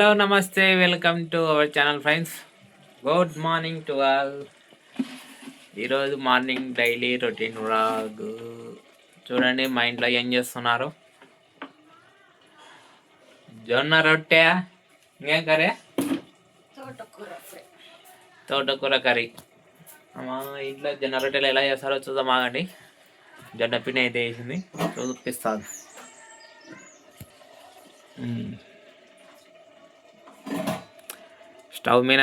Hello నమస్తే welcome to our channel friends. Good morning to all. ఈరోజు morning daily routine vlog. చూడండి మా ఇంట్లో ఏం చేస్తున్నారు. జొన్న రొట్టె, ఇంకేం కర్రీ? తోటకూర కర్రీ. మా ఇంట్లో జొన్న రొట్టెలు ఎలా చేస్తారో చూద్దాం, ఆగండి. జొన్న పిండి అయితే వేసింది, చూపిస్తాను. స్టవ్ మీద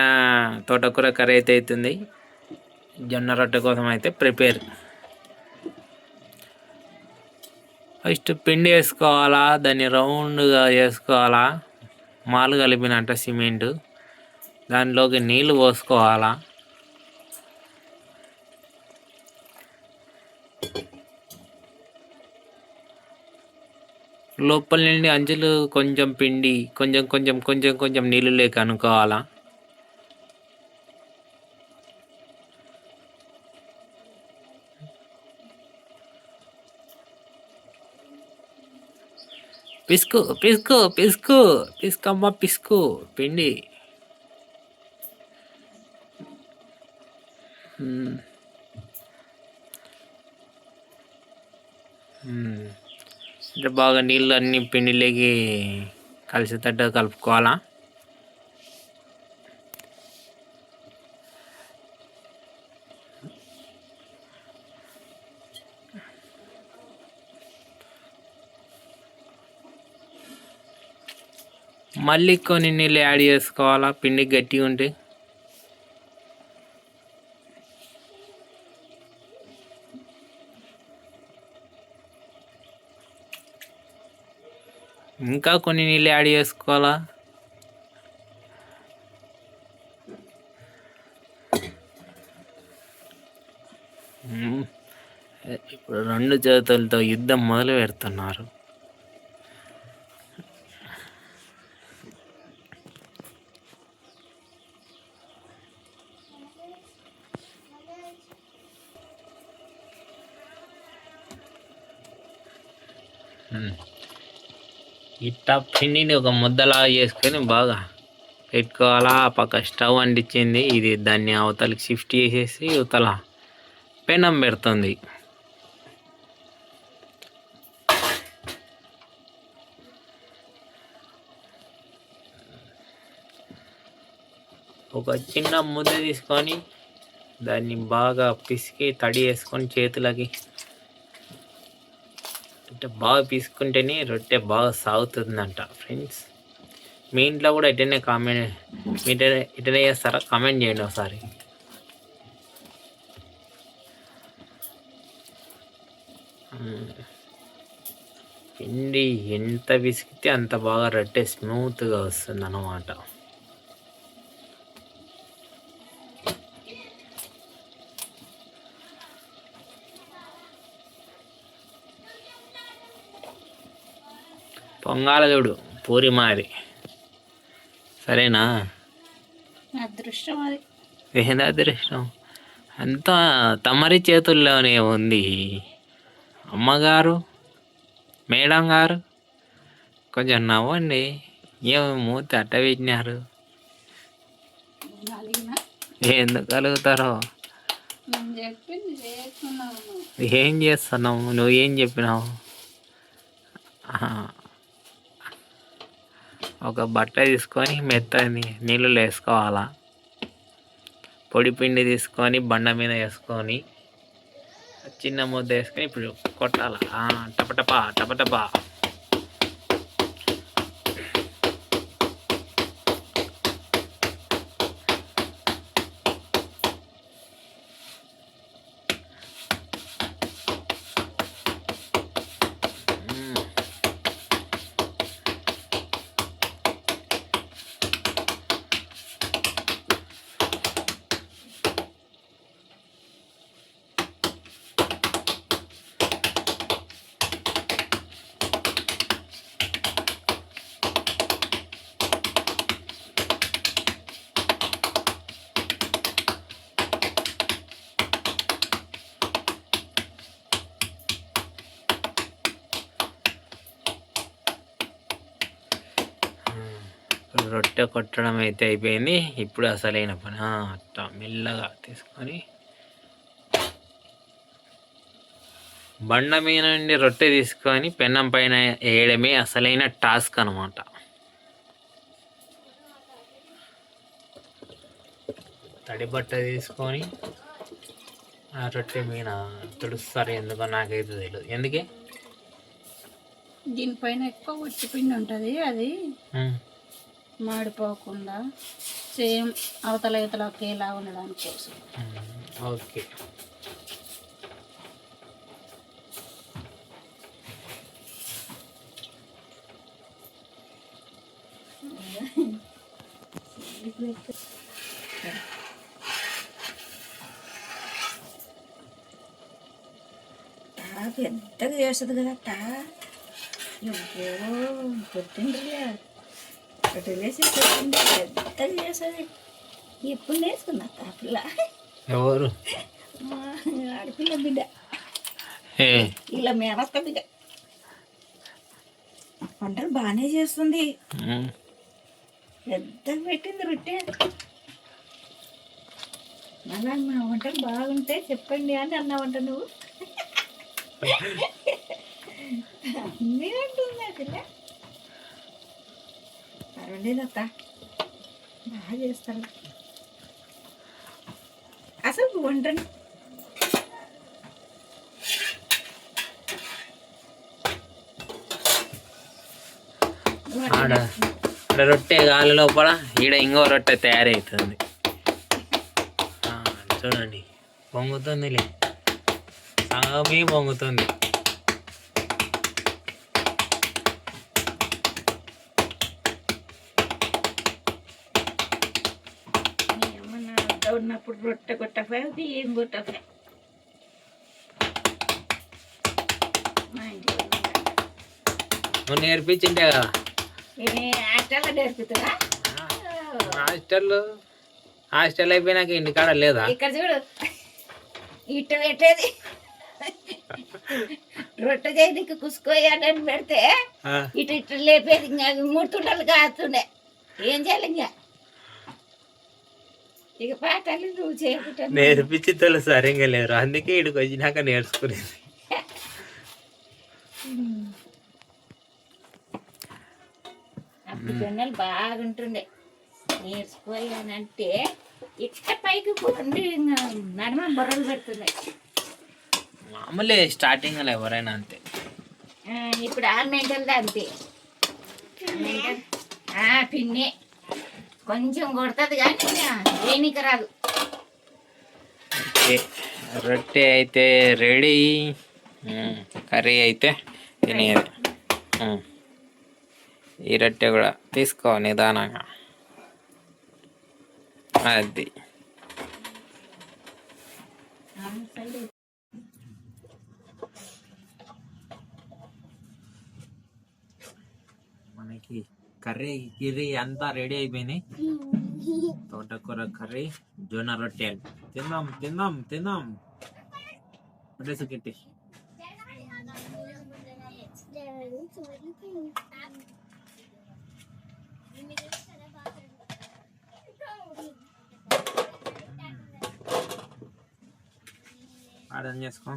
తోటకూర కర్రీ అయితే అవుతుంది. జొన్న రొట్టె కోసం అయితే ప్రిపేర్. ఫస్ట్ పిండి వేసుకోవాలా, దాన్ని రౌండ్గా వేసుకోవాలా, మాలు కలిపినట్ట సిమెంట్. దానిలోకి నీళ్ళు పోసుకోవాలా. లోపల నుండి అంచులు కొంచెం పిండి, కొంచెం కొంచెం కొంచెం కొంచెం నీళ్ళు లేక అనుకోవాలా. పిసుకు పిసుకు పిసుకు పిసుకమ్మ పిసుకు పిండి. అంటే బాగా నీళ్ళు అన్ని పిండిలోకి కలిసేటట్టు కలుపుకోవాలా. మళ్ళీ కొన్ని నీళ్ళు యాడ్ చేసుకోవాలా, పిండి గట్టిగా ఉంటే. ఇంకా కొన్ని నీళ్ళు యాడ్ చేసుకోవాలా. ఇప్పుడు రెండు చేతులతో యుద్ధం మొదలు పెడుతున్నారు. ఇట్లా పిండిని ఒక ముద్దలా చేసుకొని బాగా పెట్టుకోవాలా. పక్క స్టవ్ అంటించింది, ఇది దాన్ని అవతలకి షిఫ్ట్ చేసేసి అవతల పెనం పెడుతుంది. ఒక చిన్న ముద్ద తీసుకొని దాన్ని బాగా పిసికి తడి వేసుకొని చేతులకి, అంటే బాగా పీసుకుంటేనే రొట్టె బాగా సాగుతుందంట ఫ్రెండ్స్. మీ ఇంట్లో కూడా ఇటనే ఇటనే చేస్తారా? కామెంట్ చేయండి ఒకసారి. పిండి ఎంత పిసికితే అంత బాగా రొట్టె స్మూత్గా వస్తుంది అన్నమాట. పొంగాల చూడు పూరి మారి, సరేనా? అదృష్టం అది. ఏంది అదృష్టం? అంతా తమరి చేతుల్లోనే ఉంది. అమ్మగారు, మేడం గారు కొంచెం నవ్వండి. ఏమో మూతి అట్ట పెట్టినారు. ఎందుకు కలుగుతారో? ఏం చేస్తున్నావు? నువ్వేం చెప్పినావు? ఒక బట్ట తీసుకొని మెత్తని నీళ్ళు వేసుకోవాలా. పొడి పిండి తీసుకొని బండ మీద వేసుకొని చిన్న ముద్ద వేసుకొని ఇప్పుడు కొట్టాలా. టపటపా టపటపా. రొట్టె కొట్టడం అయితే అయిపోయింది. ఇప్పుడు అసలైన పని అట్లా మెల్లగా తీసుకొని బండ మీద నుండి రొట్టె తీసుకొని పెన్నం పైన వేయడమే అసలైన టాస్క్ అనమాట. తడి బట్ట తీసుకొని ఆ రొట్టె మీద తుడుస్తారు. ఎందుకో నాకైతే తెలియదు ఎందుకే. దీనిపైన ఎక్కువ ఉచ్చిపిండి ఉంటుంది, అది మాడిపోకుండా సేమ్ అవతల ఇవతల ఒకేలా ఉండడానికి కోసం. ఓకే. పెద్దగా చేస్తుంది కదా అట్ట. పెట్టిండ్రులే పెట్టేసి పెట్టింది పెద్దగా చేస్తుంది. ఎప్పుడు నేర్చుకున్నా ఆ పిల్ల. ఎవరు? ఆడపిల్ల బిడ్డ, ఇలా మేనత్త బిడ్డ. వంటలు బాగానే చేస్తుంది. పెద్దగా పెట్టింది రొట్టె. మళ్ళా మా వంటలు బాగుంటే చెప్పండి అని అన్నావంట నువ్వు. నేనంటుంది ఆ పిల్ల. పర్వాలేదత్త, బాగా చేస్తారు అసలు వంటని. ఆడ రొట్టె గాలి లోపల ఈడ ఇంకో రొట్టె తయారవుతుంది. చూడండి, పొంగుతుందిలే, సగమే పొంగుతుంది. ఉన్నప్పుడు రొట్టె కొట్టఫే, బియ్యం కొట్టఫే. నువ్వు నేర్పించింటే కదా. హాస్టల్లో నేర్పుతుందా? హాస్టల్ అయిపోయినాక ఇంటికాడ లేదా? ఇక్కడ చూడు, ఇట్ట పెట్టేది రొట్టె చేయడానికి కుసుకోయాలని పెడితే ఇటు ఇటు లేపేది. ఇంకా 3 తుండలు కాస్తుండే. ఏం చేయాలి ఇంకా? ఇక పాటలు నువ్వు చేయకుండా నేర్పించి తోలు సరిగ్గా లేరు, అందుకే ఇక్కడికి వచ్చినాక నేర్చుకునేది. అప్పుడు జొన్నలు బాగుంటుండే. నేర్చుకోయానంటే ఇట్ట పైకి పోండి, నడమ బొర్రలు పెడుతున్నాయి. మామూలే స్టార్టింగ్ ఎవరైనా అంతే. ఇప్పుడు ఆర్మెంటల్ది అంతే. పిన్ని కొంచెం కొడుతుంది కానీ దేనికి రాదు. రొట్టె అయితే రెడీ, కర్రీ అయితే తినేది. ఈ రొట్టె కూడా తీసుకో నిదానంగా. అది మనకి కర్రీ అంతా రెడీ అయిపోయినాయి. తోటకూర కర్రీ, జొన్న రొట్టెలు. తిందాం కెట్టి. ఆర్డర్ చేసుకో.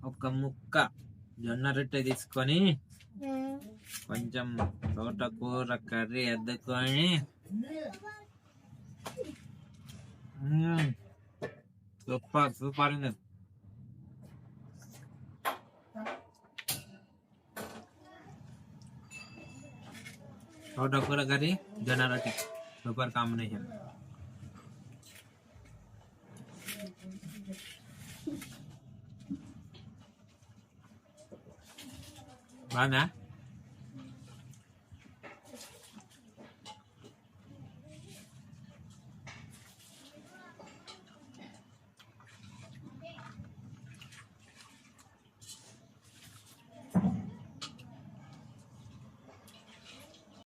ఒక ముక్క జొన్న రొట్టె తీసుకొని కొంచెం తోటకూర కర్రీ అద్దుకొని సూపర్ ఉంది. తోటకూర కర్రీ, జొన్న రొట్టె సూపర్ కాంబినేషన్. బాగుందా?